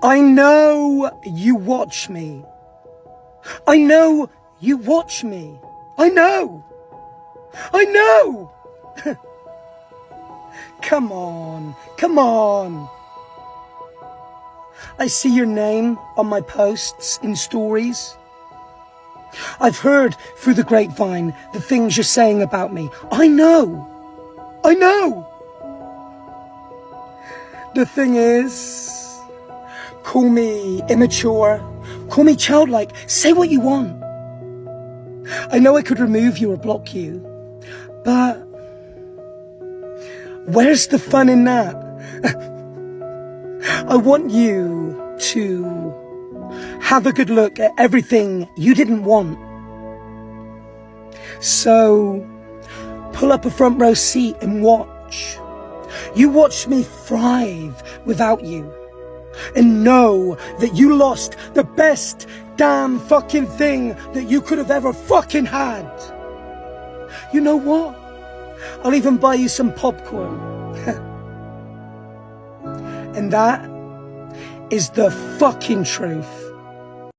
I know you watch me. I know you watch me. I know. I know. Come on. Come on. I see your name on my posts in stories. I've heard through the grapevine the things you're saying about me. I know. I know. The thing is, call me immature, call me childlike, say what you want. I know I could remove you or block you, but where's the fun in that? I want you to have a good look at everything you didn't want. So, pull up a front row seat and watch. You watch me thrive without you. And know that you lost the best damn fucking thing that you could have ever fucking had. You know what? I'll even buy you some popcorn. And that is the fucking truth.